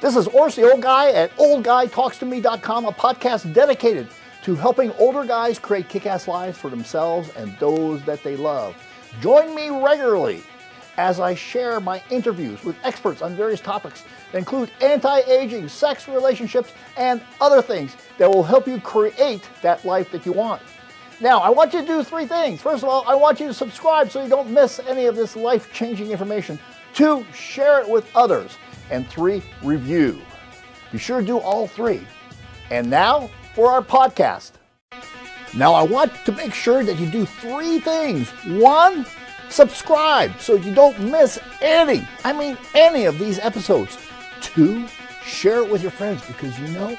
This is Orsi, the old guy at oldguytalkstome.com, a podcast dedicated to helping older guys create kick-ass lives for themselves and those that they love. Join me regularly as I share my interviews with experts on various topics that include anti-aging, sex, relationships, and other things that will help you create that life that you want. Now, I want you to do three things. First of all, I want you to subscribe so you don't miss any of this life-changing information. 2, share it with others. And 3, review. Be sure to do all 3. And now for our podcast. Now, I want to make sure that you do 3 things. 1, subscribe so you don't miss any of these episodes. 2, share it with your friends because you know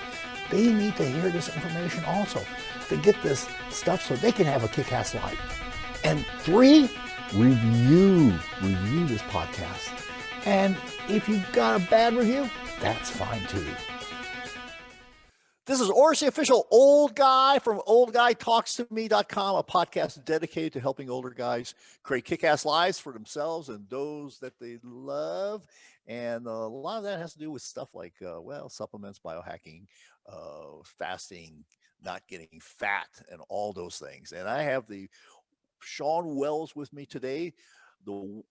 they need to hear this information also. To get this stuff so they can have a kick-ass life. And 3, review this podcast. And if you've got a bad review, that's fine too. This is Orsi Official Old Guy from oldguytalkstome.com, a podcast dedicated to helping older guys create kick-ass lives for themselves and those that they love. And a lot of that has to do with stuff like, supplements, biohacking, fasting, not getting fat, and all those things. And I have the Shawn Wells with me today, the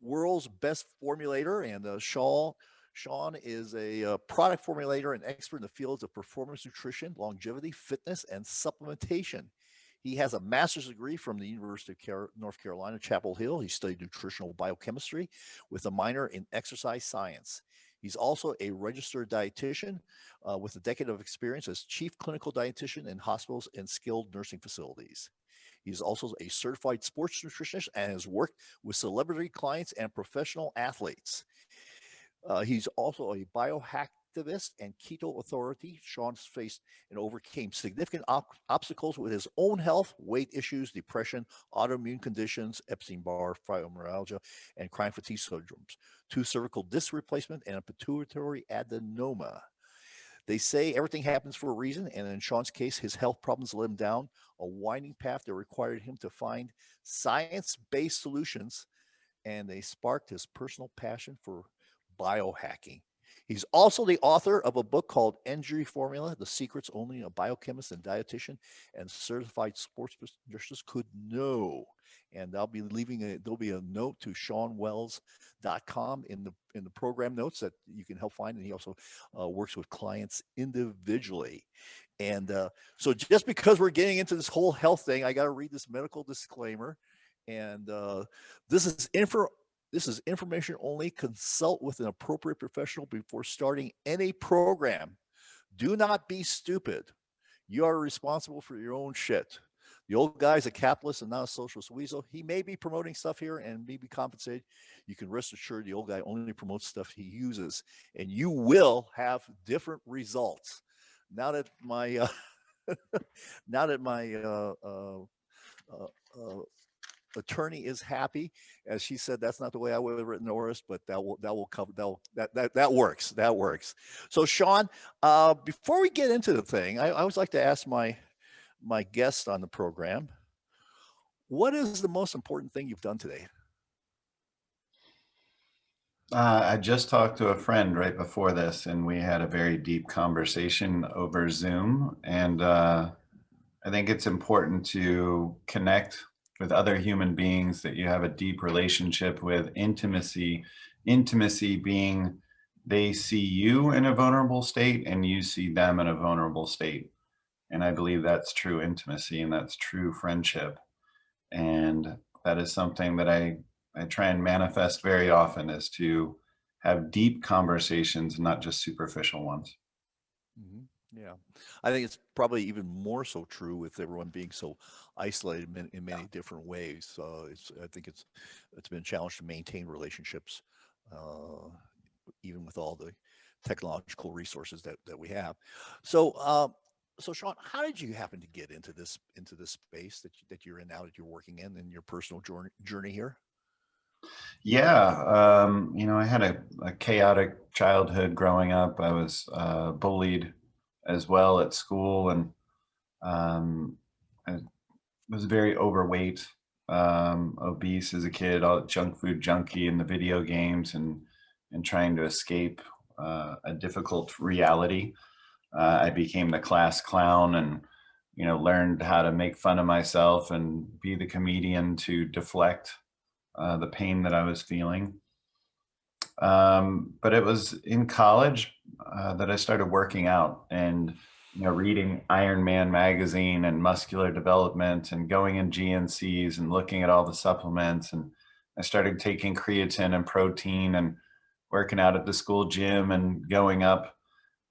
world's best formulator. And Shawn is a product formulator and expert in the fields of performance nutrition, longevity, fitness, and supplementation. He has a master's degree from the University of North Carolina, Chapel Hill. He studied nutritional biochemistry with a minor in exercise science. He's also a registered dietitian with a decade of experience as chief clinical dietitian in hospitals and skilled nursing facilities. He's also a certified sports nutritionist and has worked with celebrity clients and professional athletes. He's also a biohacktivist and Keto Authority. Shawn's faced and overcame significant obstacles with his own health, weight issues, depression, autoimmune conditions, Epstein-Barr, Fibromyalgia, and chronic fatigue syndromes, 2 cervical disc replacement, and a pituitary adenoma. They say everything happens for a reason, and in Shawn's case, his health problems led him down a winding path that required him to find science-based solutions, and they sparked his personal passion for biohacking. He's also the author of a book called Energy Formula, The Secrets Only a Biochemist and Dietitian and Certified Sports Nutritionist Could Know. And there'll be a note to ShawnWells.com in the program notes that you can help find. And he also works with clients individually. And so just because we're getting into this whole health thing, I got to read this medical disclaimer. And this is information only. Consult with an appropriate professional before starting any program. Do not be stupid. You are responsible for your own shit. The old guy's a capitalist and not a socialist weasel. He may be promoting stuff here and may be compensated. You can rest assured the old guy only promotes stuff he uses, and you will have different results. Now that my attorney is happy, as she said, that's not the way I would have written Oris, but that works. So Shawn, before we get into the thing, I always like to ask my guest on the program, what is the most important thing you've done today? I just talked to a friend right before this, and we had a very deep conversation over Zoom. And I think it's important to connect with other human beings that you have a deep relationship with. Intimacy being they see you in a vulnerable state and you see them in a vulnerable state. And I believe that's true intimacy and that's true friendship. And that is something that I try and manifest very often, is to have deep conversations, not just superficial ones. Mm-hmm. Yeah, I think it's probably even more so true with everyone being so isolated in many different ways. I think it's been a challenge to maintain relationships, even with all the technological resources that we have. So, so Shawn, how did you happen to get into this space that you're in now, that you're working in your personal journey here? Yeah, I had a chaotic childhood growing up. I was bullied as well at school, and I was very overweight, obese as a kid, all junk food junkie in the video games, and trying to escape a difficult reality. I became the class clown and, learned how to make fun of myself and be the comedian to deflect the pain that I was feeling. But it was in college that I started working out and, reading Iron Man magazine and muscular development and going in GNCs and looking at all the supplements. And I started taking creatine and protein and working out at the school gym and going up,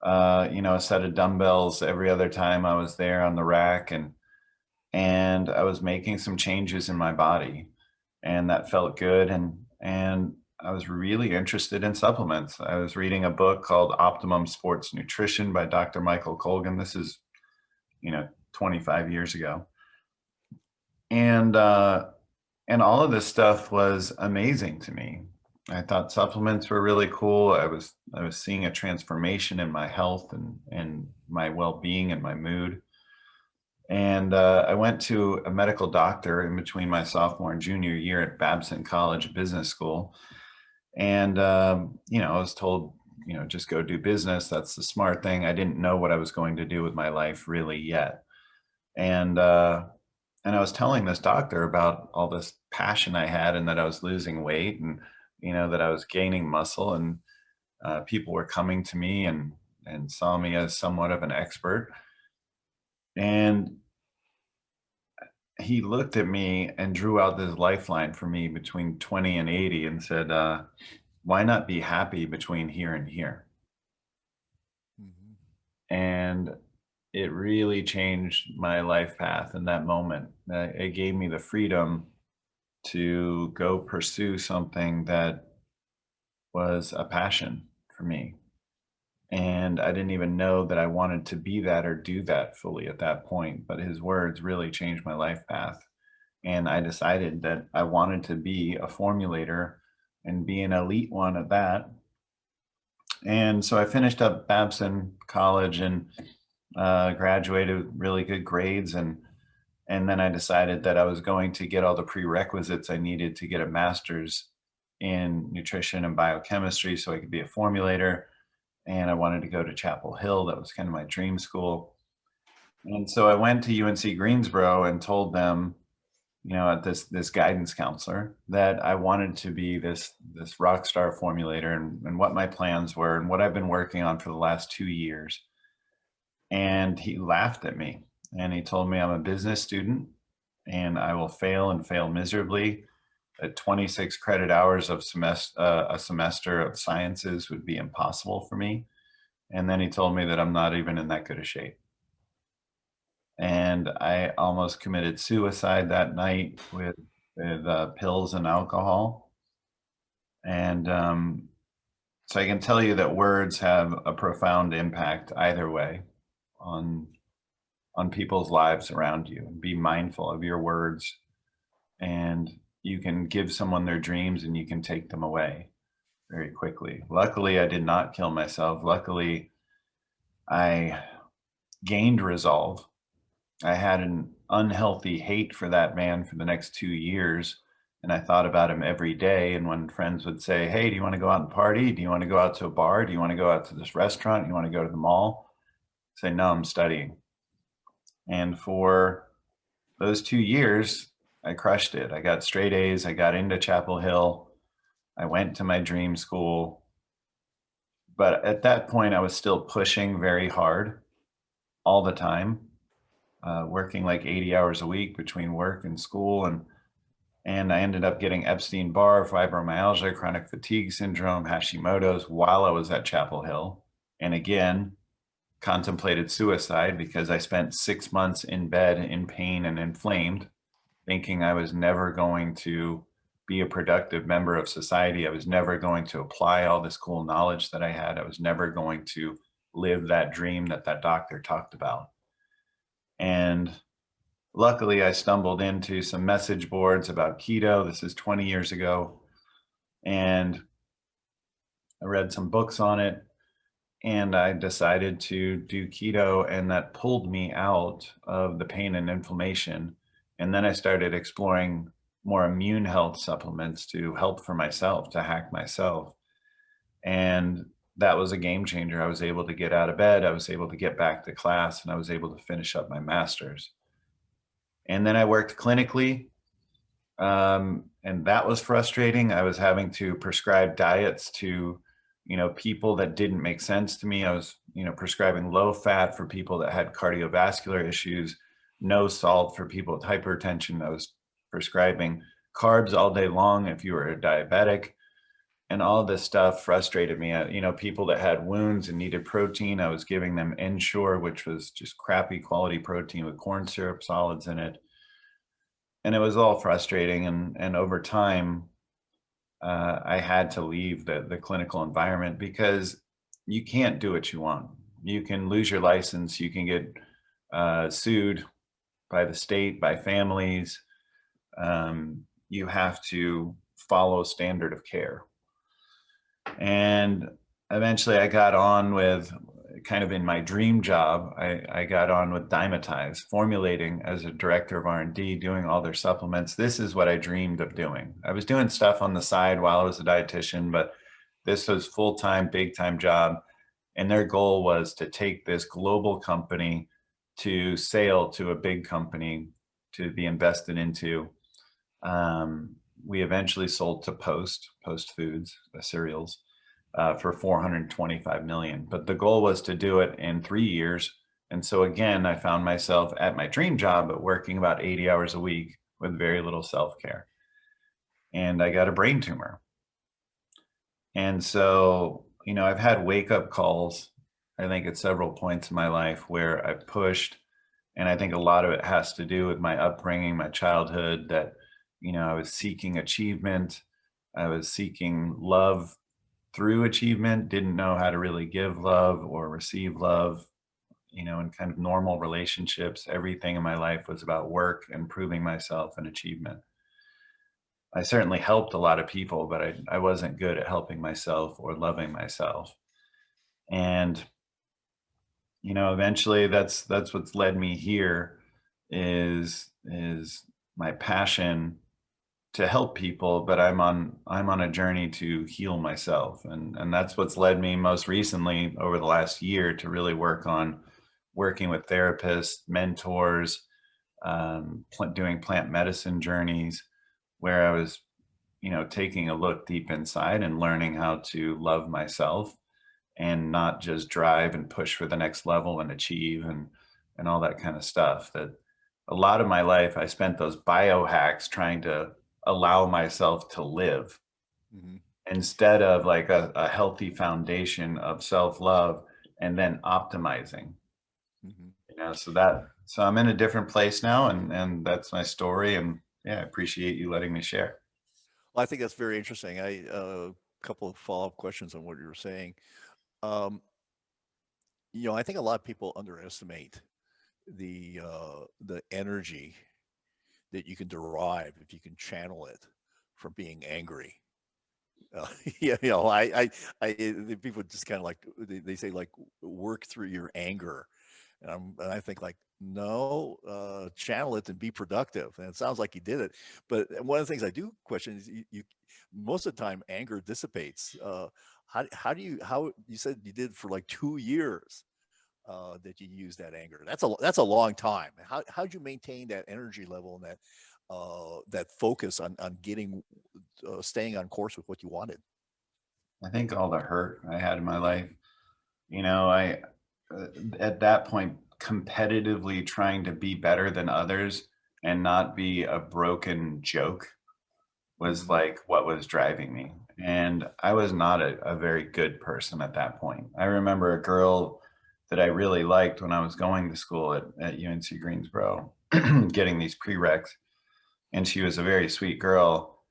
a set of dumbbells every other time I was there on the rack. And I was making some changes in my body, and that felt good. And I was really interested in supplements. I was reading a book called Optimum Sports Nutrition by Dr. Michael Colgan. This is, 25 years ago. And all of this stuff was amazing to me. I thought supplements were really cool. I was seeing a transformation in my health and my well-being and my mood. And I went to a medical doctor in between my sophomore and junior year at Babson College Business School. And, I was told, just go do business. That's the smart thing. I didn't know what I was going to do with my life really yet. And I was telling this doctor about all this passion I had and that I was losing weight and, that I was gaining muscle, and people were coming to me and saw me as somewhat of an expert. And he looked at me and drew out this lifeline for me between 20 and 80 and said, why not be happy between here and here? Mm-hmm. And it really changed my life path in that moment. It gave me the freedom to go pursue something that was a passion for me. And I didn't even know that I wanted to be that or do that fully at that point. But his words really changed my life path. And I decided that I wanted to be a formulator and be an elite one at that. And so I finished up Babson College and graduated with really good grades. And then I decided that I was going to get all the prerequisites I needed to get a master's in nutrition and biochemistry so I could be a formulator. And I wanted to go to Chapel Hill. That was kind of my dream school. And so I went to UNC Greensboro and told them, this guidance counselor, that I wanted to be this rock star formulator and what my plans were and what I've been working on for the last 2 years. And he laughed at me and he told me I'm a business student and I will fail and fail miserably. At 26 credit hours of a semester of sciences would be impossible for me. And then he told me that I'm not even in that good a shape. And I almost committed suicide that night with pills and alcohol. And so I can tell you that words have a profound impact either way on people's lives around you. Be mindful of your words, and you can give someone their dreams and you can take them away very quickly. Luckily, I did not kill myself. Luckily, I gained resolve. I had an unhealthy hate for that man for the next 2 years. And I thought about him every day. And when friends would say, hey, do you want to go out and party? Do you want to go out to a bar? Do you want to go out to this restaurant? Do you want to go to the mall? I'd say, no, I'm studying. And for those 2 years, I crushed it. I got straight A's. I got into Chapel Hill. I went to my dream school. But at that point, I was still pushing very hard all the time, working like 80 hours a week between work and school. And I ended up getting Epstein-Barr, fibromyalgia, chronic fatigue syndrome, Hashimoto's while I was at Chapel Hill. And again, contemplated suicide because I spent 6 months in bed in pain and inflamed, thinking I was never going to be a productive member of society. I was never going to apply all this cool knowledge that I had. I was never going to live that dream that doctor talked about. And luckily, I stumbled into some message boards about keto. This is 20 years ago. And I read some books on it. And I decided to do keto, and that pulled me out of the pain and inflammation. And then I started exploring more immune health supplements to help for myself, to hack myself. And that was a game changer. I was able to get out of bed. I was able to get back to class, and I was able to finish up my master's. And then I worked clinically, and that was frustrating. I was having to prescribe diets to, people that didn't make sense to me. I was, prescribing low fat for people that had cardiovascular issues, no salt for people with hypertension. I was prescribing carbs all day long if you were a diabetic. And all this stuff frustrated me. People that had wounds and needed protein, I was giving them Ensure, which was just crappy quality protein with corn syrup solids in it. And it was all frustrating. And over time, I had to leave the clinical environment because you can't do what you want. You can lose your license. You can get sued by the state, by families. You have to follow standard of care. And eventually I got on with, kind of in my dream job, I got on with Dymatize, formulating as a director of R&D, doing all their supplements. This is what I dreamed of doing. I was doing stuff on the side while I was a dietitian, but this was full-time, big-time job. And their goal was to take this global company to sale to a big company to be invested into. We eventually sold to Post Foods, the cereals, for 425 million. But the goal was to do it in 3 years. And so again, I found myself at my dream job, but working about 80 hours a week with very little self-care. And I got a brain tumor. And so, I've had wake-up calls, I think at several points in my life where I pushed, and I think a lot of it has to do with my upbringing, my childhood, that I was seeking achievement. I was seeking love through achievement, didn't know how to really give love or receive love, in kind of normal relationships. Everything in my life was about work and proving myself and achievement. I certainly helped a lot of people, but I wasn't good at helping myself or loving myself. And, eventually that's what's led me here is my passion to help people, but I'm on a journey to heal myself. And that's what's led me most recently over the last year to really working with therapists, mentors, doing plant medicine journeys where I was, taking a look deep inside and learning how to love myself and not just drive and push for the next level and achieve and all that kind of stuff. That a lot of my life, I spent those biohacks trying to allow myself to live instead of like a healthy foundation of self-love and then optimizing. So I'm in a different place now, and that's my story. And yeah, I appreciate you letting me share. Well, I think that's very interesting. A couple of follow-up questions on what you were saying. I think a lot of people underestimate the energy that you can derive if you can channel it from being angry. Yeah, the people just kind of like they say like work through your anger, and I think like no, channel it and be productive. And it sounds like you did it. But one of the things I do question is you most of the time anger dissipates. How you said you did for like 2 years that you use that anger. That's a long time. How'd you maintain that energy level and that focus on getting staying on course with what you wanted? I think all the hurt I had in my life, I at that point competitively trying to be better than others and not be a broken joke was like what was driving me. And I was not a very good person at that point. I remember a girl that I really liked when I was going to school at UNC Greensboro, getting these prereqs. And she was a very sweet girl.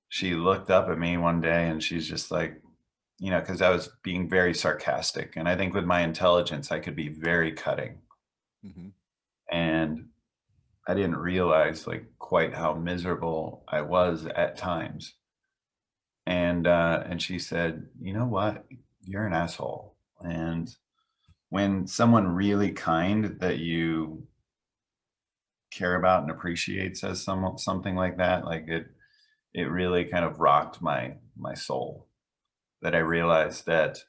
She looked up at me one day and she's just like, because I was being very sarcastic. And I think with my intelligence, I could be very cutting. And I didn't realize like quite how miserable I was at times. And she said, "You know what? You're an asshole." And when someone really kind that you care about and appreciate says something like that, like it really kind of rocked my soul. That I realized that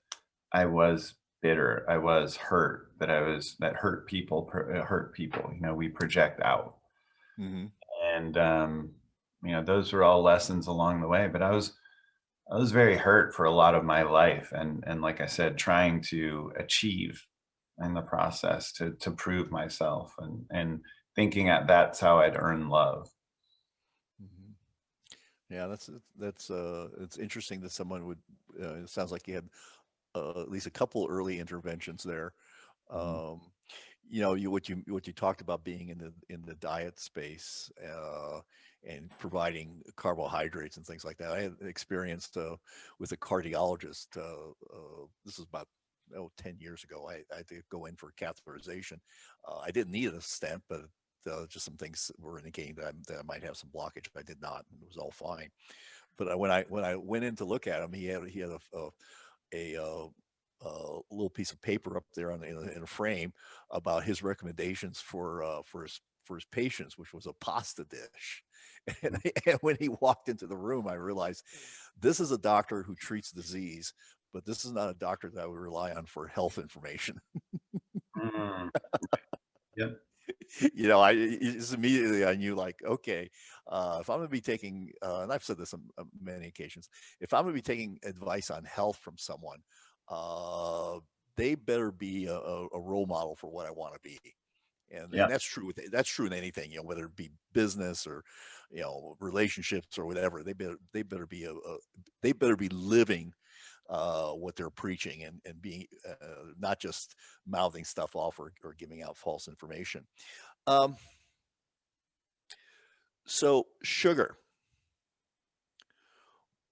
I was bitter. I was hurt that hurt people, hurt people. You know, we project out. Mm-hmm. And, you know, those were all lessons along the way, but I was very hurt for a lot of my life. And like I said, trying to achieve in the process to prove myself and thinking that's how I'd earn love. Mm-hmm. Yeah, it's interesting that someone would. It sounds like you had at least a couple early interventions there. Mhm. Um, you know, what you talked about being in the diet space and providing carbohydrates and things like that. I had experienced with a cardiologist. This is about 10 years ago. I had to go in for catheterization. I didn't need a stent, but just some things were indicating that I might have some blockage. I did not, and it was all fine. But when I went in to look at him, he had a little piece of paper up there in a frame about his recommendations for his patients, which was a pasta dish. And when he walked into the room, I realized this is a doctor who treats disease, but this is not a doctor that I would rely on for health information. Mm, yep. You know, just immediately I knew, like, okay, if I'm going to be taking, and I've said this on many occasions, if I'm going to be taking advice on health from someone, uh, they better be a role model for what I want to be. And Yep. that's true that's true in anything, you know, whether it be business or, you know, relationships or whatever. They better be living what they're preaching and being not just mouthing stuff off or giving out false information. Um, so sugar,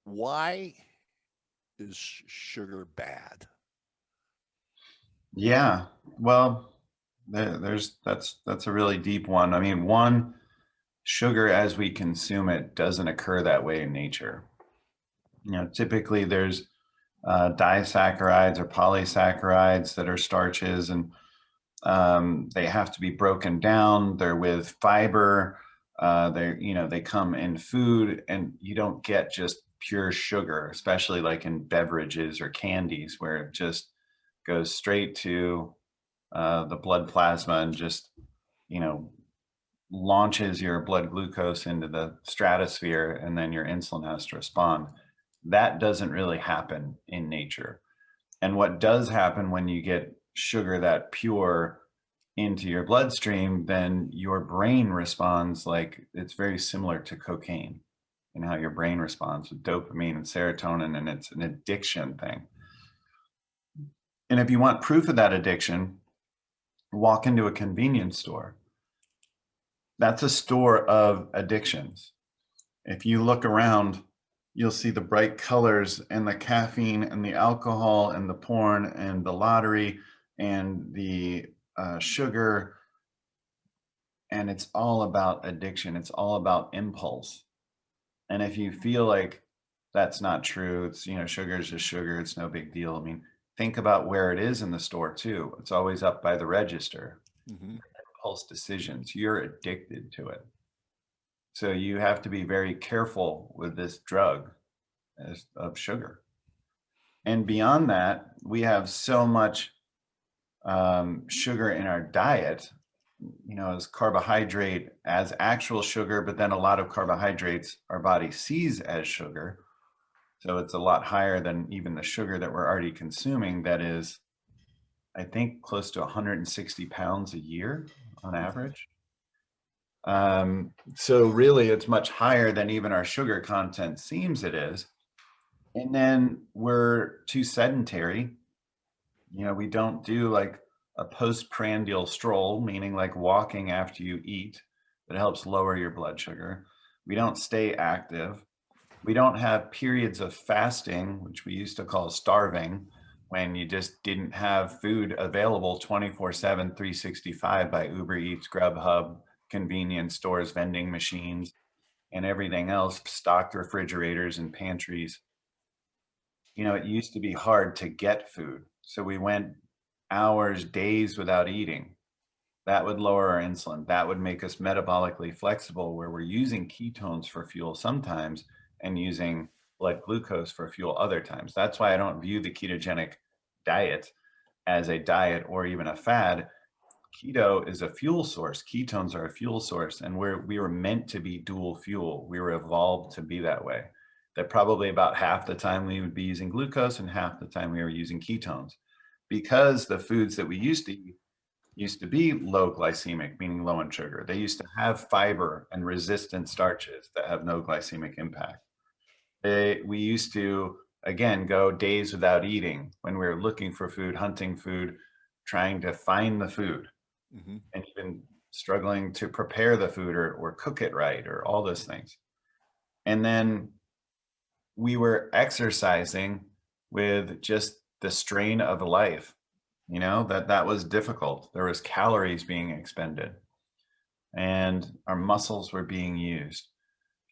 why is sugar bad? Yeah. Well, that's a really deep one. I mean, one, sugar as we consume it doesn't occur that way in nature. You know, typically there's disaccharides or polysaccharides that are starches, and they have to be broken down. They're with fiber. You know, they come in food, and you don't get just pure sugar, especially like in beverages or candies, where it just goes straight to the blood plasma and just, you know, launches your blood glucose into the stratosphere, and then your insulin has to respond. That doesn't really happen in nature. And what does happen when you get sugar that pure into your bloodstream, then your brain responds like it's very similar to cocaine and how your brain responds with dopamine and serotonin, and it's an addiction thing. And if you want proof of that addiction, walk into a convenience store. That's a store of addictions. If you look around, you'll see the bright colors and the caffeine and the alcohol and the porn and the lottery and the sugar. And it's all about addiction. It's all about impulse. And if you feel like that's not true, it's, you know, sugar is just sugar, it's no big deal. I mean, think about where it is in the store too. It's always up by the register. Hmm. Impulse decisions, you're addicted to it. So you have to be very careful with this drug of sugar. And beyond that, we have so much sugar in our diet, you know, as carbohydrate, as actual sugar, but then a lot of carbohydrates our body sees as sugar. So it's a lot higher than even the sugar that we're already consuming. That is, I think, close to 160 pounds a year on Hmm. average. So really, it's much higher than even our sugar content seems it is. And then we're too sedentary. You know, we don't do like a postprandial stroll, meaning like walking after you eat, that helps lower your blood sugar. We don't stay active. We don't have periods of fasting, which we used to call starving, when you just didn't have food available 24/7, 365 by Uber Eats, Grubhub, convenience stores, vending machines, and everything else, stocked refrigerators and pantries. You know, it used to be hard to get food. So we went hours, days without eating. That would lower our insulin. That would make us metabolically flexible, where we're using ketones for fuel sometimes and using blood glucose for fuel other times. That's why I don't view the ketogenic diet as a diet or even a fad. Keto is a fuel source. Ketones are a fuel source, and we were meant to be dual fuel. We were evolved to be that way. That probably about half the time we would be using glucose and half the time we were using ketones, because the foods that we used to eat used to be low glycemic, meaning low in sugar. They used to have fiber and resistant starches that have no glycemic impact. We used to, again, go days without eating when we were looking for food, hunting food, trying to find the food, and even struggling to prepare the food or cook it right, or all those things. And then we were exercising with just the strain of life, that was difficult. There was calories being expended and our muscles were being used.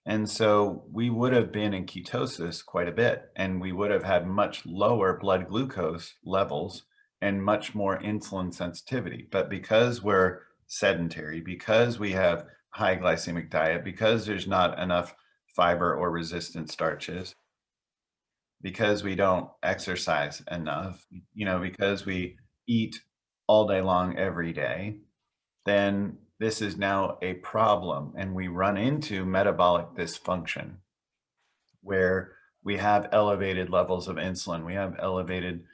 And so we would have been in ketosis quite a bit, and we would have had much lower blood glucose levels and much more insulin sensitivity. But because we're sedentary, because we have high glycemic diet, because there's not enough fiber or resistant starches, because we don't exercise enough, because we eat all day long every day, then this is now a problem. And we run into metabolic dysfunction where we have elevated levels of insulin, we have elevated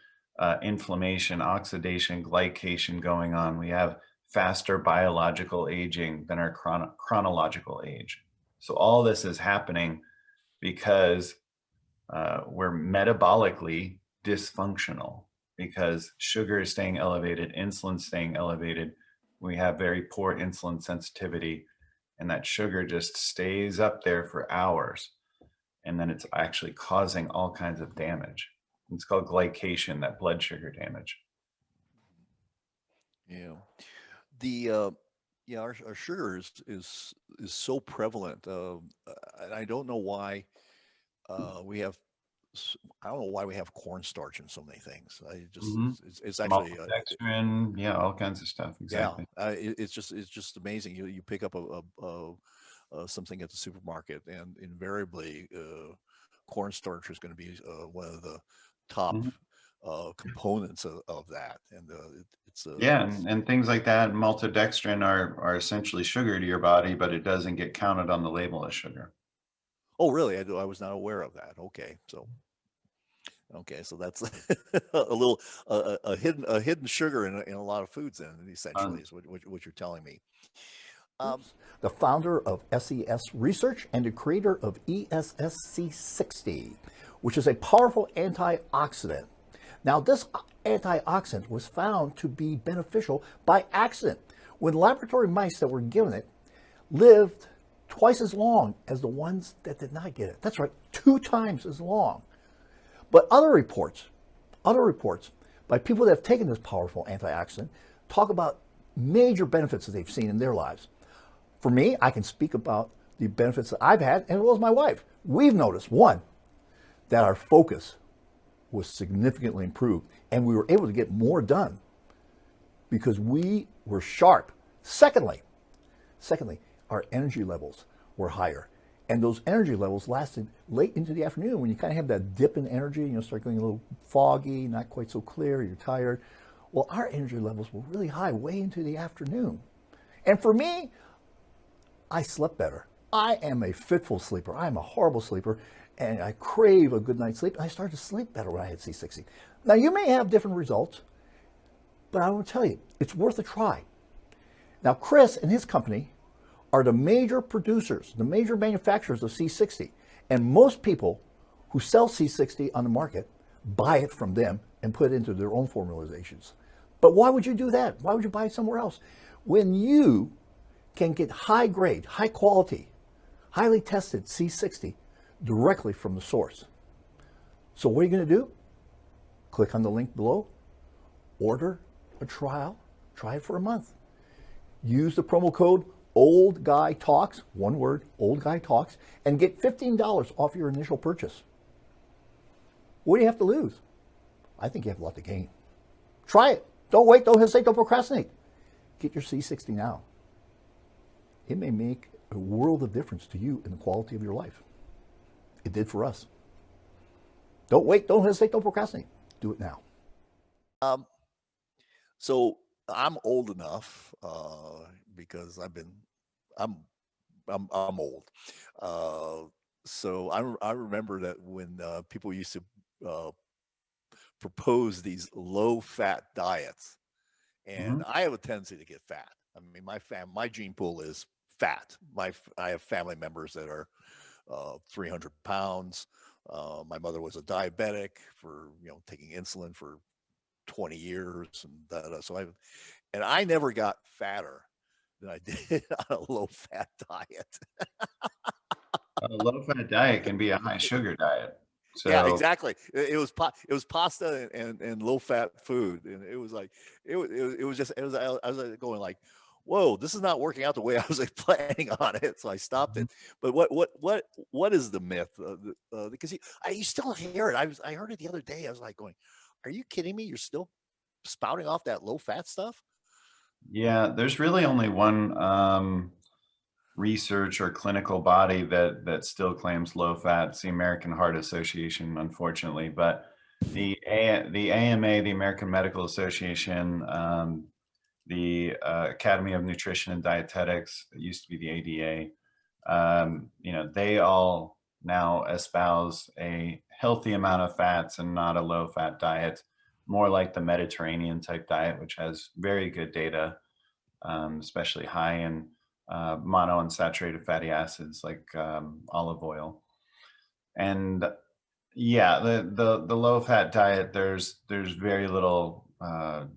inflammation, oxidation, glycation going on. We have faster biological aging than our chronological age. So all this is happening because we're metabolically dysfunctional, because sugar is staying elevated, insulin staying elevated. We have very poor insulin sensitivity, and that sugar just stays up there for hours. And then it's actually causing all kinds of damage. It's called glycation, that blood sugar damage. Yeah. Our sugar is so prevalent. And I don't know why we have. I don't know why we have cornstarch in so many things. It's actually maltodextrin, all kinds of stuff. Exactly. It's just amazing. You pick up something at the supermarket, and invariably cornstarch is going to be one of the top components of that. And and things like that. Maltodextrin are essentially sugar to your body, but it doesn't get counted on the label as sugar. Oh, really? I was not aware of that. Okay, so that's a hidden sugar in a lot of foods. Then essentially is what you're telling me. The founder of SES Research and the creator of ESSCC 60, which is a powerful antioxidant. Now, this antioxidant was found to be beneficial by accident when laboratory mice that were given it lived twice as long as the ones that did not get it. That's right, 2 times as long. But other reports by people that have taken this powerful antioxidant talk about major benefits that they've seen in their lives. For me, I can speak about the benefits that I've had, as well as my wife. We've noticed, one, that our focus was significantly improved, and we were able to get more done because we were sharp. Secondly, our energy levels were higher. And those energy levels lasted late into the afternoon when you kind of have that dip in energy, start going a little foggy, not quite so clear, you're tired. Well, our energy levels were really high way into the afternoon. And for me, I slept better. I am a fitful sleeper. I am a horrible sleeper, and I crave a good night's sleep. And I started to sleep better when I had C60. Now, you may have different results, but I will tell you, it's worth a try. Now, Chris and his company are the major producers, the major manufacturers of C60. And most people who sell C60 on the market buy it from them and put it into their own formulations. But why would you do that? Why would you buy it somewhere else? When you can get high grade, high quality, highly tested C60 directly from the source. So what are you going to do? Click on the link below, order a trial, try it for a month. Use the promo code Old Guy Talks, one word, Old Guy Talks, and get $15 off your initial purchase. What do you have to lose? I think you have a lot to gain. Try it. Don't wait, don't hesitate, don't procrastinate. Get your C60 now. It may make a world of difference to you in the quality of your life. It did for us. Don't wait, don't hesitate, don't procrastinate. Do it now. Um, so I'm old enough because I'm I'm old. Uh, so I remember that when people used to propose these low fat diets, and Mhm. I have a tendency to get fat. I mean, my gene pool is fat. I have family members that are 300 pounds. My mother was a diabetic for taking insulin for 20 years, and so I never got fatter than I did on a low fat diet. A low-fat diet can be a high sugar diet. Yeah, So exactly. It was pasta and low fat food, and it was like it was just I was like going like, whoa, this is not working out the way I was like planning on it, so I stopped Mhm. it. But what is the myth? Because you still hear it. I heard it the other day. I was like going, are you kidding me? You're still spouting off that low fat stuff? Yeah, there's really only one research or clinical body that still claims low fat. It's the American Heart Association, unfortunately. But the AMA, the American Medical Association, the Academy of Nutrition and Dietetics, it used to be the ADA, they all now espouse a healthy amount of fats and not a low fat diet, more like the Mediterranean type diet, which has very good data, especially high in monounsaturated fatty acids like olive oil. And yeah, the low fat diet, there's very little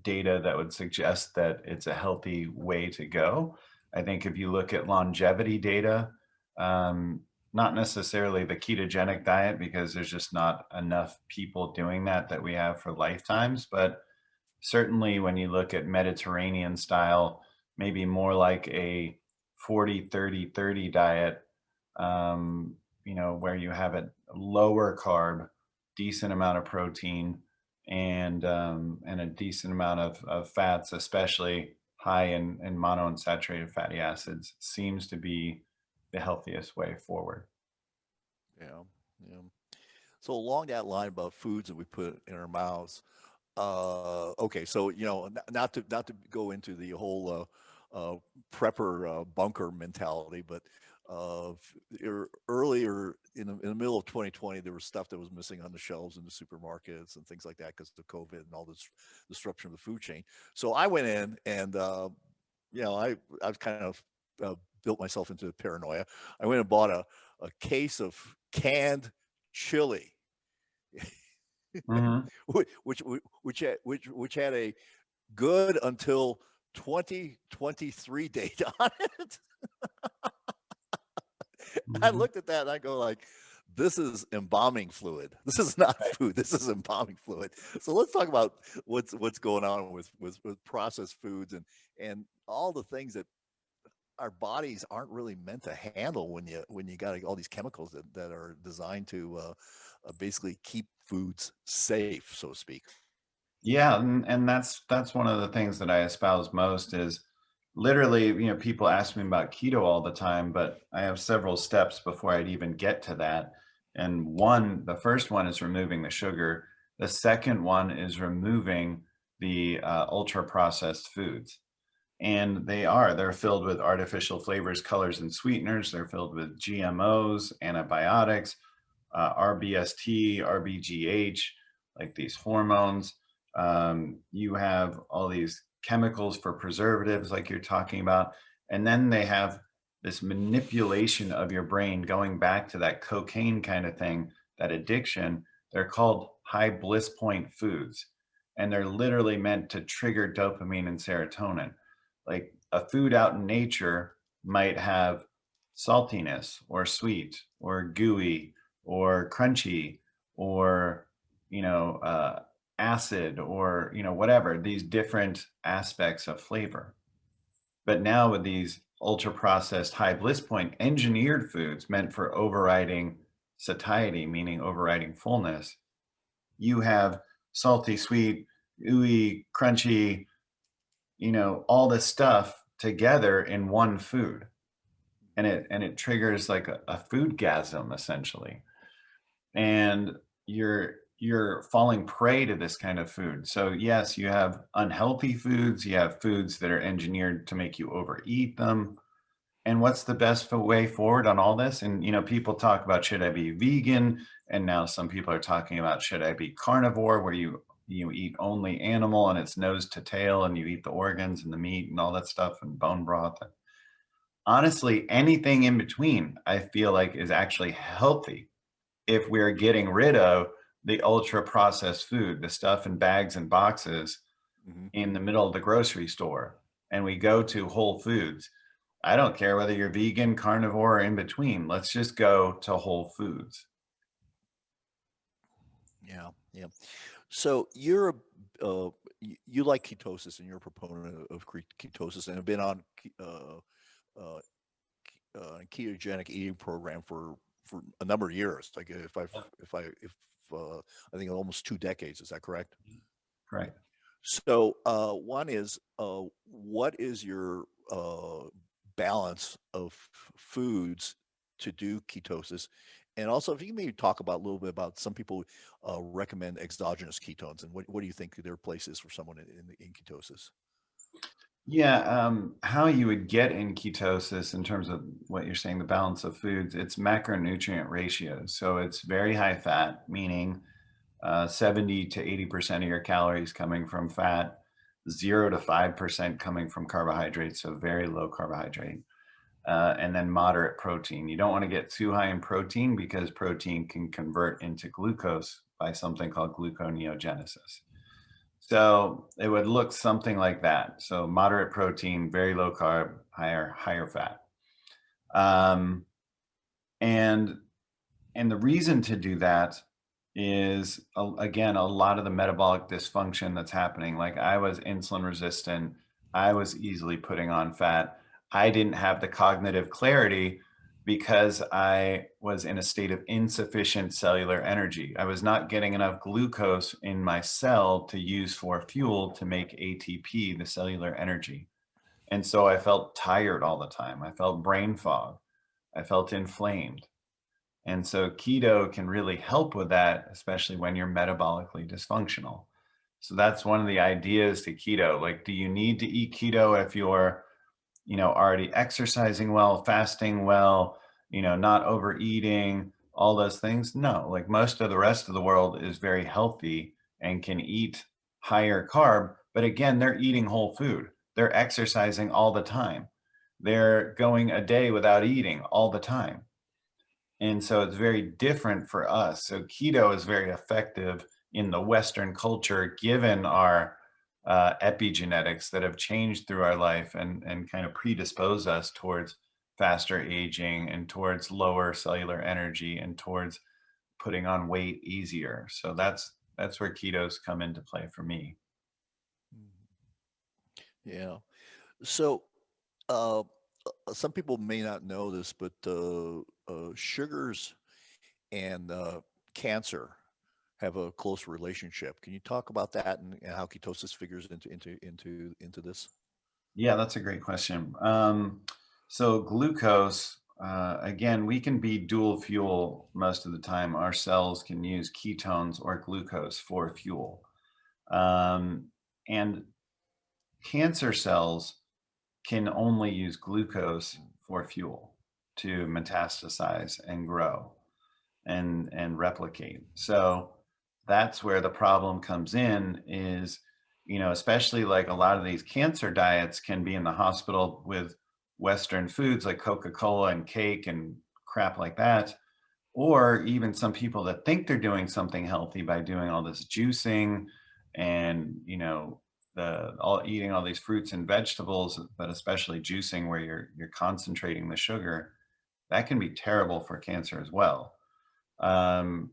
data that would suggest that it's a healthy way to go. I think if you look at longevity data, um, not necessarily the ketogenic diet, because there's just not enough people doing that we have for lifetimes, but certainly when you look at Mediterranean style, maybe more like a 40-30-30 diet, where you have a lower carb, decent amount of protein, and a decent amount of fats, especially high in monounsaturated fatty acids, seems to be the healthiest way forward. Yeah, yeah. So along that line about foods that we put in our mouths, okay, so not to go into the whole prepper bunker mentality, but earlier in the middle of 2020, there was stuff that was missing on the shelves in the supermarkets and things like that because of COVID and all this disruption of the food chain. So I went in and I've kind of built myself into paranoia. I went and bought a case of canned chili Mhm. which had a good until 2023 date on it. I Mhm. looked at that and I go like, this is embalming fluid. This is not Right. food. This is embalming fluid. So let's talk about what's going on with processed foods and all the things that our bodies aren't really meant to handle when you got all these chemicals that are designed to basically keep foods safe, so to speak. Yeah, and that's one of the things that I espouse most is literally, people ask me about keto all the time, but I have several steps before I'd even get to that. And the first one is removing the sugar. The second one is removing the ultra processed foods. And they're filled with artificial flavors, colors, and sweeteners. They're filled with GMOs, antibiotics, RBST, RBGH, like these hormones. You have all these chemicals for preservatives, like you're talking about. And then they have this manipulation of your brain going back to that cocaine kind of thing, that addiction. They're called high bliss point foods. And they're literally meant to trigger dopamine and serotonin. Like a food out in nature might have saltiness or sweet or gooey or crunchy or acid or whatever, these different aspects of flavor. But now with these ultra processed high bliss point engineered foods meant for overriding satiety, meaning overriding fullness, you have salty, sweet, ooey, crunchy, all this stuff together in one food, and it triggers like a food gasm essentially. And you're you're falling prey to this kind of food. So yes, you have unhealthy foods, you have foods that are engineered to make you overeat them. And what's the best way forward on all this? And people talk about, should I be vegan? And now some people are talking about, should I be carnivore, where you eat only animal and it's nose to tail, and you eat the organs and the meat and all that stuff and bone broth. Honestly, anything in between, I feel like, is actually healthy if we're getting rid of the ultra processed food, the stuff in bags and boxes Mhm. in the middle of the grocery store, and we go to Whole Foods. I don't care whether you're vegan, carnivore, or in between. Let's just go to Whole Foods. Yeah, yeah. So you're you like ketosis, and you're a proponent of ketosis, and have been on uh, ketogenic eating program for a number of years. Like if I think almost 2 decades. Is that correct? Right. So one is what is your balance of foods to do ketosis? And also, if you can maybe talk about a little bit about, some people recommend exogenous ketones, and what do you think their place is for someone in ketosis? Yeah, how you would get in ketosis in terms of what you're saying, the balance of foods, it's macronutrient ratios. So it's very high fat, meaning 70 to 80% of your calories coming from fat, 0 to 5% coming from carbohydrates, so very low carbohydrate, and then moderate protein. You don't want to get too high in protein, because protein can convert into glucose by something called gluconeogenesis. So it would look something like that. So moderate protein, very low carb, higher fat. Um, and and the reason to do that is, again, a lot of the metabolic dysfunction that's happening. Like, I was insulin resistant, I was easily putting on fat. I didn't have the cognitive clarity because I was in a state of insufficient cellular energy. I was not getting enough glucose in my cell to use for fuel to make ATP, the cellular energy. And so I felt tired all the time. I felt brain fog. I felt inflamed. And so keto can really help with that, especially when you're metabolically dysfunctional. So that's one of the ideas to keto. Like, do you need to eat keto if you're, already exercising well, fasting well, not overeating, all those things? No, like, most of the rest of the world is very healthy and can eat higher carb. But again, they're eating whole food. They're exercising all the time. They're going a day without eating all the time. And so it's very different for us. So keto is very effective in the Western culture, given our epigenetics that have changed through our life, and kind of predispose us towards faster aging and towards lower cellular energy and towards putting on weight easier. So that's where ketos come into play for me. Yeah. So uh, some people may not know this, but sugars and cancer have a close relationship. Can you talk about that, and how ketosis figures into this? Yeah, that's a great question. So glucose, again, we can be dual fuel most of the time. Our cells can use ketones or glucose for fuel. Um, and cancer cells can only use glucose for fuel to metastasize and grow and replicate. So that's where the problem comes in, is, especially like, a lot of these cancer diets can be in the hospital with Western foods like Coca-Cola and cake and crap like that. Or even some people that think they're doing something healthy by doing all this juicing and, all eating all these fruits and vegetables, but especially juicing, where you're concentrating the sugar. That can be terrible for cancer as well. Um,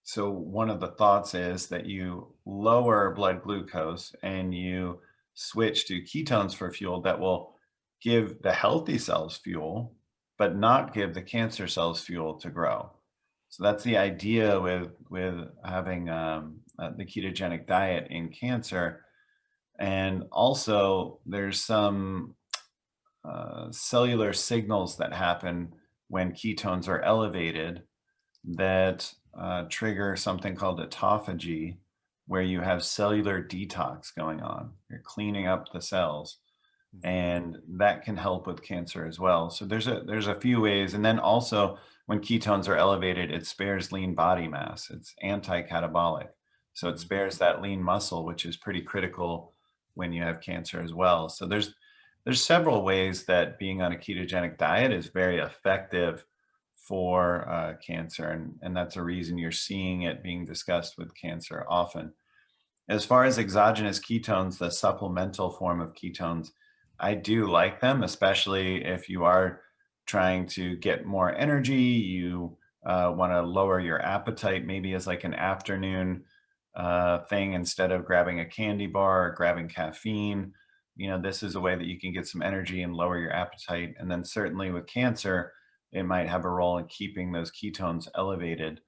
so one of the thoughts is that you lower blood glucose and you switch to ketones for fuel that will give the healthy cells fuel, but not give the cancer cells fuel to grow. So that's the idea with having the ketogenic diet in cancer. And also, there's some cellular signals that happen when ketones are elevated that trigger something called autophagy, where you have cellular detox going on. You're cleaning up the cells, and that can help with cancer as well. So there's a few ways. And then also, when ketones are elevated, it spares lean body mass. It's anti-catabolic. So it spares that lean muscle, which is pretty critical when you have cancer as well. So there's several ways that being on a ketogenic diet is very effective for cancer. And that's a reason you're seeing it being discussed with cancer often. As far as exogenous ketones, the supplemental form of ketones, I do like them, especially if you are trying to get more energy, you want to lower your appetite, maybe as like an afternoon thing instead of grabbing a candy bar or grabbing caffeine. This is a way that you can get some energy and lower your appetite. And then certainly with cancer, it might have a role in keeping those ketones elevated.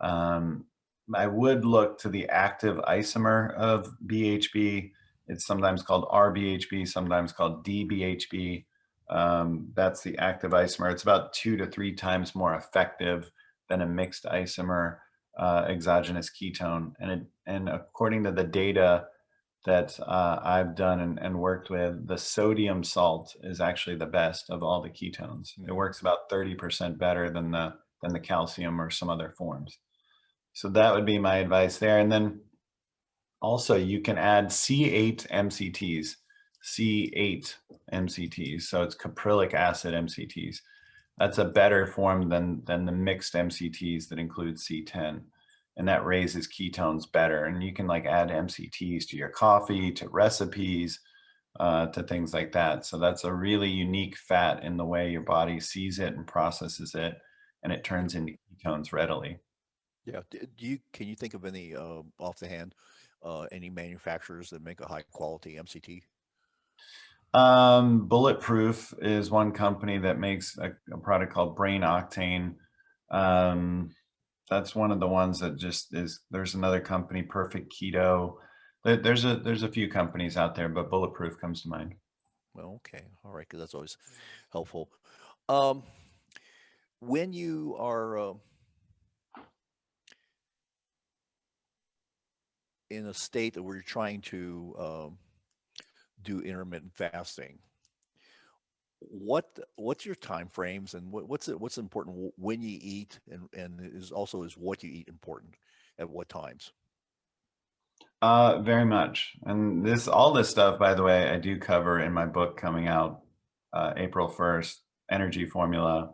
I would look to the active isomer of BHB. It's sometimes called RBHB, sometimes called DBHB. That's the active isomer. It's about 2 to 3 times more effective than a mixed isomer exogenous ketone. And according to the data that I've done and worked with, the sodium salt is actually the best of all the ketones. It works about 30% better than the calcium or some other forms. So that would be my advice there. And then also you can add C8 MCTs, C8 MCTs. So it's caprylic acid MCTs. That's a better form than the mixed MCTs that include C10. And that raises ketones better. And you can like add MCTs to your coffee, to recipes, to things like that. So that's a really unique fat in the way your body sees it and processes it, and it turns into ketones readily. Yeah. Can you think of any off the hand any manufacturers that make a high quality MCT? Bulletproof is one company that makes a product called Brain Octane. That's one of the ones that just is. There's another company, Perfect Keto. There's a few companies out there, but Bulletproof comes to mind. Well, okay, all right, because that's always helpful. Um, when you are in a state where you're trying to do intermittent fasting, what's your time frames and what's important when you eat, and is what you eat important at what times? Very much. And all this stuff, by the way, I do cover in my book coming out April 1st, Energy Formula.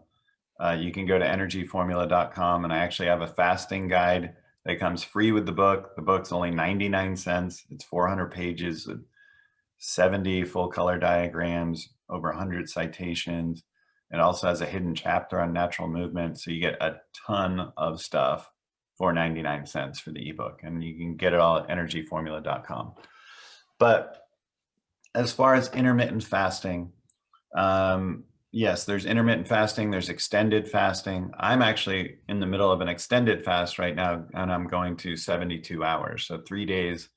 You can go to energyformula.com, and I actually have a fasting guide that comes free with the book. The book's only 99 cents. It's 400 pages with 70 full color diagrams, over 100 citations. It also has a hidden chapter on natural movement. So you get a ton of stuff for 99 cents for the ebook, and you can get it all at energyformula.com. But as far as intermittent fasting, yes, there's intermittent fasting, there's extended fasting. I'm actually in the middle of an extended fast right now, and I'm going to 72 hours. So 3 days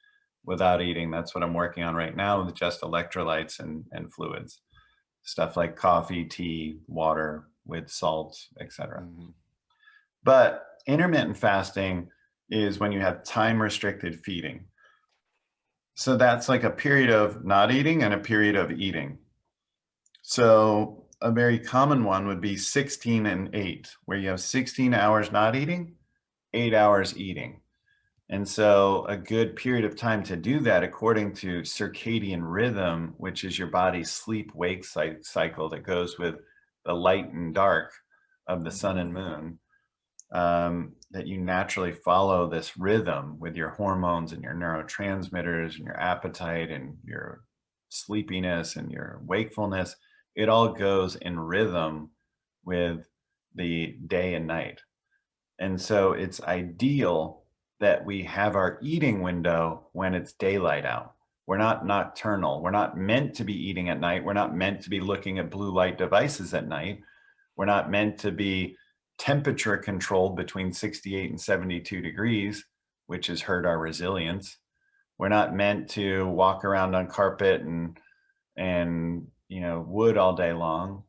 without eating. That's what I'm working on right now, with just electrolytes and fluids, stuff like coffee, tea, water with salt, etc. But intermittent fasting is when you have time restricted feeding. So that's like a period of not eating and a period of eating. So a very common one would be 16 and 8, where you have 16 hours not eating, 8 hours eating. And so a good period of time to do that, according to circadian rhythm, which is your body's sleep-wake cycle that goes with the light and dark of the sun and moon, that you naturally follow this rhythm with your hormones and your neurotransmitters and your appetite and your sleepiness and your wakefulness. It all goes in rhythm with the day and night. And so it's ideal that we have our eating window when it's daylight out. We're not nocturnal. We're not meant to be eating at night. We're not meant to be looking at blue light devices at night. We're not meant to be temperature controlled between 68 and 72 degrees, which has hurt our resilience. We're not meant to walk around on carpet and wood all day long.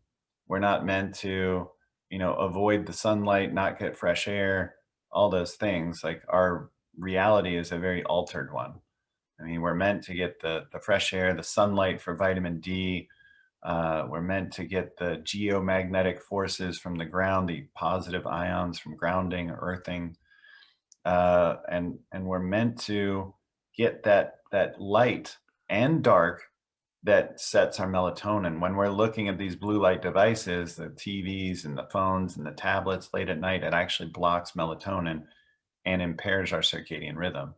We're not meant to avoid the sunlight, not get fresh air, all those things, like our reality is a very altered one. I mean, we're meant to get the fresh air, the sunlight for vitamin D. We're meant to get the geomagnetic forces from the ground, the positive ions from grounding or earthing. And we're meant to get that light and dark that sets our melatonin. When we're looking at these blue light devices, the TVs and the phones and the tablets late at night, it actually blocks melatonin and impairs our circadian rhythm.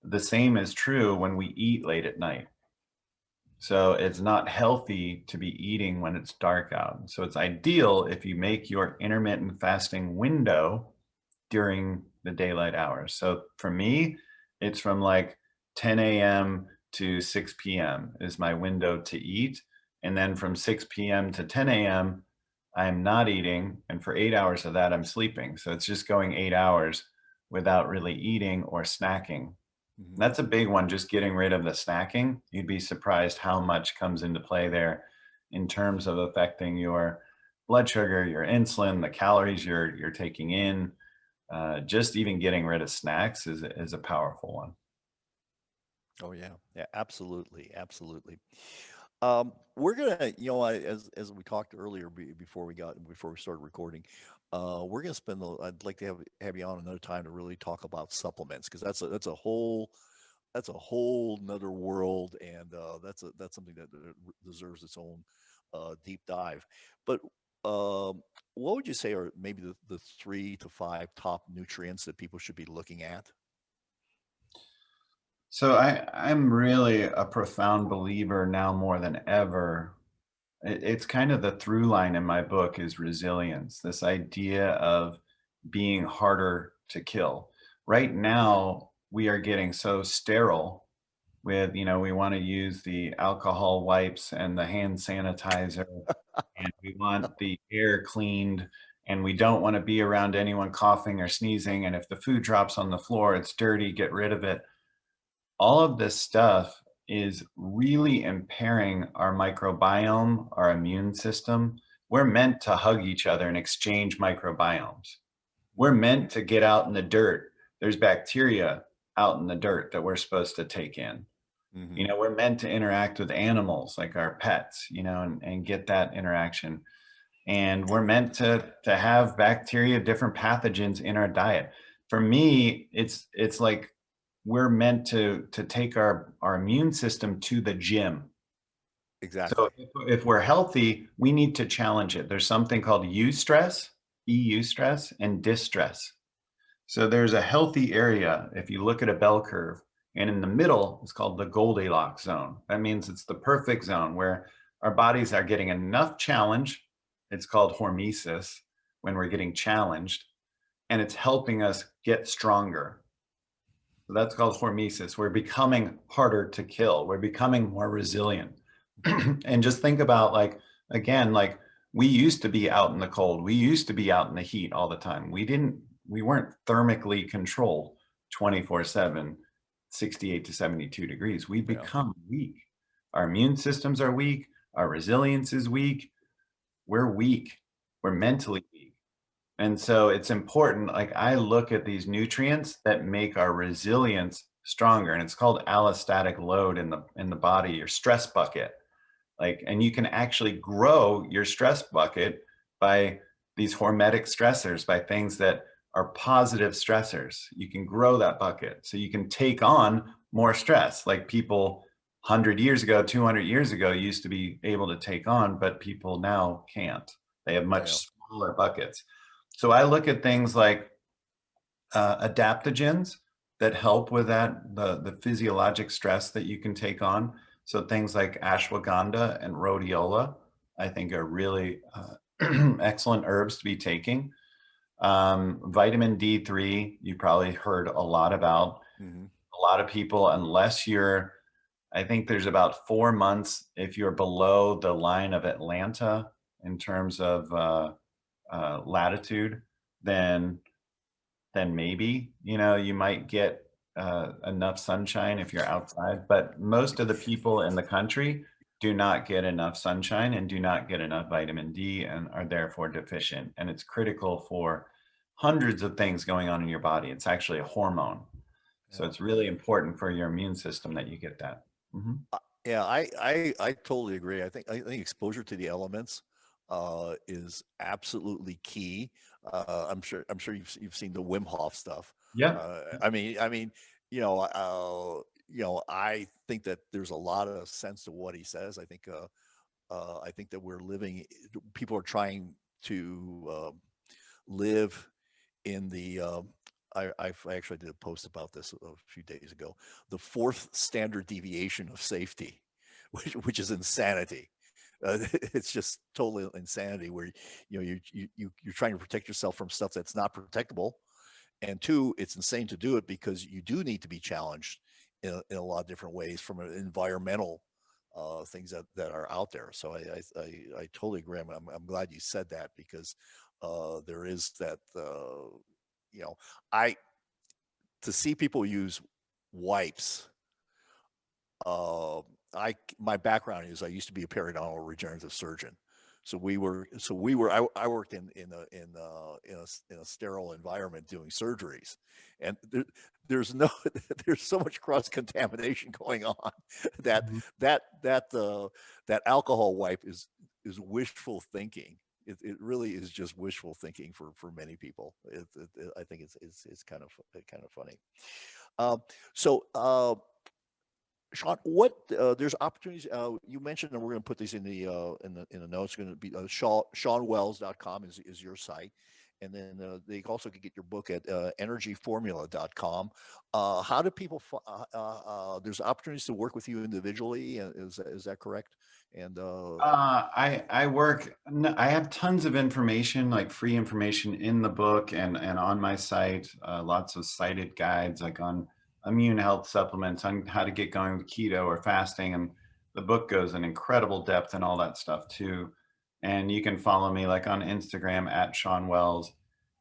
The same is true when we eat late at night. So it's not healthy to be eating when it's dark out. So it's ideal if you make your intermittent fasting window during the daylight hours. So for me, it's from like 10 a.m. to 6 p.m. is my window to eat. And then from 6 p.m. to 10 a.m., I'm not eating. And for 8 hours of that, I'm sleeping. So it's just going 8 hours without really eating or snacking. That's a big one, just getting rid of the snacking. You'd be surprised how much comes into play there in terms of affecting your blood sugar, your insulin, the calories you're taking in. Just even getting rid of snacks is a powerful one. Oh yeah, yeah, absolutely, absolutely. We're gonna, as we talked earlier before we started recording, we're gonna spend. I'd like to have you on another time to really talk about supplements, because that's a whole nother world, and that's something that deserves its own deep dive. But what would you say are maybe the 3 to 5 top nutrients that people should be looking at? So I'm really a profound believer now more than ever. It's kind of the through line in my book is resilience, this idea of being harder to kill. Right now, we are getting so sterile with, we want to use the alcohol wipes and the hand sanitizer, and we want the air cleaned, and we don't want to be around anyone coughing or sneezing. And if the food drops on the floor, it's dirty, get rid of it. All of this stuff is really impairing our microbiome, our immune system. We're meant to hug each other and exchange microbiomes. We're meant to get out in the dirt. There's bacteria out in the dirt that we're supposed to take in. Mm-hmm. We're meant to interact with animals like our pets, and get that interaction. And we're meant to have bacteria, different pathogens in our diet. For me, it's like we're meant to take our immune system to the gym. Exactly. So if we're healthy, we need to challenge it. There's something called eustress, EU stress, and distress. So there's a healthy area, if you look at a bell curve, and in the middle, it's called the Goldilocks zone. That means it's the perfect zone where our bodies are getting enough challenge. It's called hormesis, when we're getting challenged, and it's helping us get stronger. So that's called hormesis. We're becoming harder to kill. We're becoming more resilient. And just think about, like, again, like we used to be out in the cold. We used to be out in the heat all the time. We weren't thermically controlled 24/7, 68 to 72 degrees. We Yeah. become weak. Our immune systems are weak. Our resilience is weak. We're weak. We're mentally weak. And so it's important, like I look at these nutrients that make our resilience stronger, and it's called allostatic load in the body, your stress bucket. Like, and you can actually grow your stress bucket by these hormetic stressors, by things that are positive stressors. You can grow that bucket so you can take on more stress, like people 100 years ago, 200 years ago used to be able to take on, but people now can't. They have much Yeah. smaller buckets. So I look at things like adaptogens that help with that, the physiologic stress that you can take on. So things like ashwagandha and rhodiola, I think are really excellent herbs to be taking. Vitamin D3, you probably heard a lot about. Mm-hmm. A lot of people, unless I think there's about 4 months, if you're below the line of Atlanta in terms of latitude, then maybe, you might get enough sunshine if you're outside. But most of the people in the country do not get enough sunshine and do not get enough vitamin D and are therefore deficient. And it's critical for hundreds of things going on in your body. It's actually a hormone. So Yeah. it's really important for your immune system that you get that. Yeah, I totally agree. I think exposure to the elements is absolutely key. I'm sure you've seen the Wim Hof stuff. Yeah. I mean, I think that there's a lot of sense to what he says. I think that people are trying to live in the I actually did a post about this a few days ago. The fourth standard deviation of safety, which is insanity. It's just total insanity where you're trying to protect yourself from stuff that's not protectable, and two, it's insane to do it because you do need to be challenged in a lot of different ways from an environmental things that are out there. So I totally agree. I'm glad you said that because there is that you know I to see people use wipes. Uh, my background is I used to be a periodontal regenerative surgeon. I worked in a sterile environment doing surgeries, and there's there's so much cross contamination going on that Mhm. that alcohol wipe is wishful thinking. It really is just wishful thinking for many people. I think it's kind of funny. Um, so Shawn, what there's opportunities. You mentioned, and we're going to put these in the notes. It's going to be ShawnWells.com is your site, and then they also can get your book at energyformula.com. How do people? There's opportunities to work with you individually. Is that correct? And I have tons of information, like free information in the book and on my site, lots of cited guides like on immune health supplements, on how to get going with keto or fasting. And the book goes in incredible depth and all that stuff too. And you can follow me like on Instagram at Shawn Wells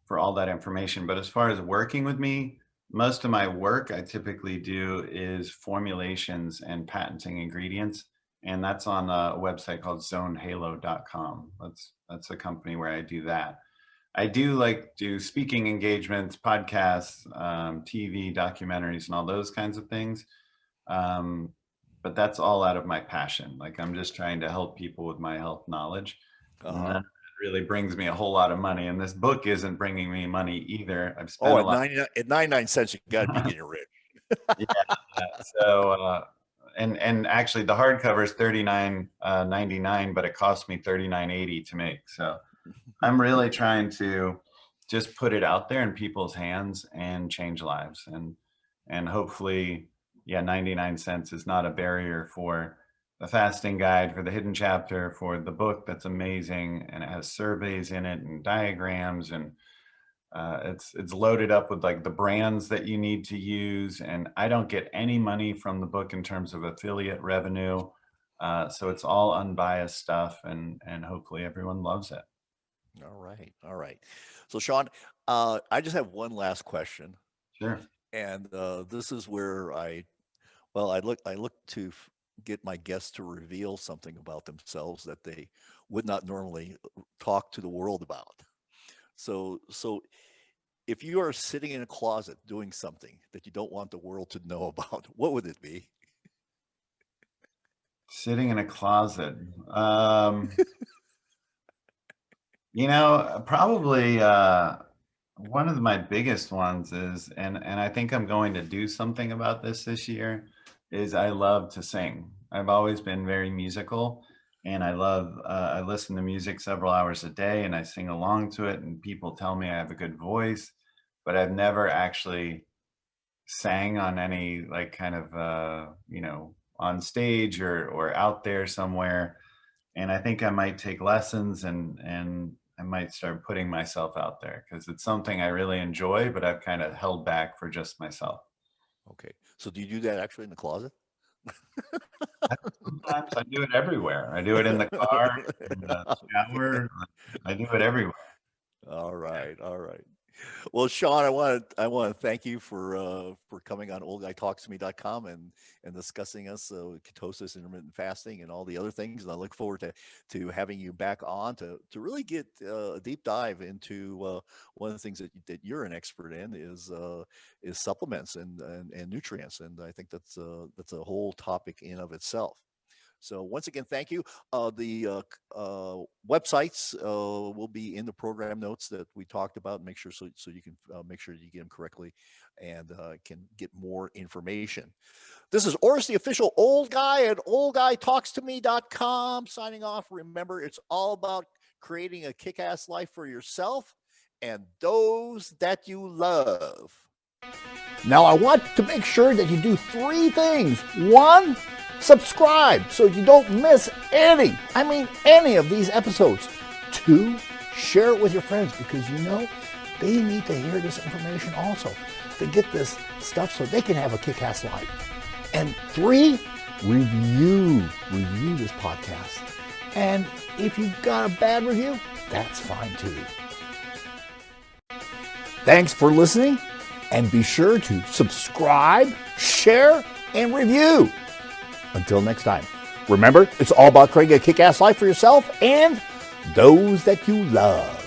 for all that information. But as far as working with me, most of my work I typically do is formulations and patenting ingredients, and that's on a website called zonehalo.com. That's a company where I do that. I do do speaking engagements, podcasts, TV, documentaries, and all those kinds of things. Um, but that's all out of my passion. Like I'm just trying to help people with my health knowledge. uh-huh. None of it really brings me a whole lot of money, and this book isn't bringing me money either. I've Oh, spent a lot. 99 cents, you got to be getting rich. Yeah, yeah. So, and actually the hardcover is $39.99, but it cost me $39.80 to make. So I'm really trying to just put it out there in people's hands and change lives. And hopefully, yeah, 99 cents is not a barrier for the fasting guide, for the hidden chapter, for the book that's amazing. And it has surveys in it and diagrams, and it's loaded up with like the brands that you need to use, and I don't get any money from the book in terms of affiliate revenue. So it's all unbiased stuff, and hopefully everyone loves it. All right. So Shawn, I just have one last question, Sure. and this is where I look to get my guests to reveal something about themselves that they would not normally talk to the world about. So if you are sitting in a closet doing something that you don't want the world to know about, what would it be? Sitting in a closet. Probably one of my biggest ones is, and I think I'm going to do something about this year, is I love to sing. I've always been very musical, and I listen to music several hours a day, and I sing along to it, and people tell me I have a good voice, but I've never actually sang on any like kind of on stage or out there somewhere. And I think I might take lessons, and I might start putting myself out there because it's something I really enjoy, but I've kind of held back for just myself. Okay. So do you do that actually in the closet? Sometimes I do it everywhere. I do it in the car, in the shower. I do it everywhere. All right. All right. Well, Shawn, I want to thank you for coming on oldguytalkstome.com and discussing us ketosis, intermittent fasting, and all the other things. And I look forward to having you back on to really get a deep dive into one of the things that you're an expert in is supplements and nutrients. And I think that's a whole topic in of itself. So once again, thank you. The websites will be in the program notes that we talked about. Make sure so you can make sure you get them correctly and can get more information. This is Oris, the official old guy at oldguytalkstome.com signing off. Remember, it's all about creating a kick-ass life for yourself and those that you love. Now, I want to make sure that you do 3 things. 1, subscribe so you don't miss any of these episodes. 2, share it with your friends because they need to hear this information also. They get this stuff so they can have a kick-ass life. And 3, review this podcast. And if you've got a bad review, that's fine too. Thanks for listening, and be sure to subscribe, share, and review. Until next time, remember, it's all about creating a kick-ass life for yourself and those that you love.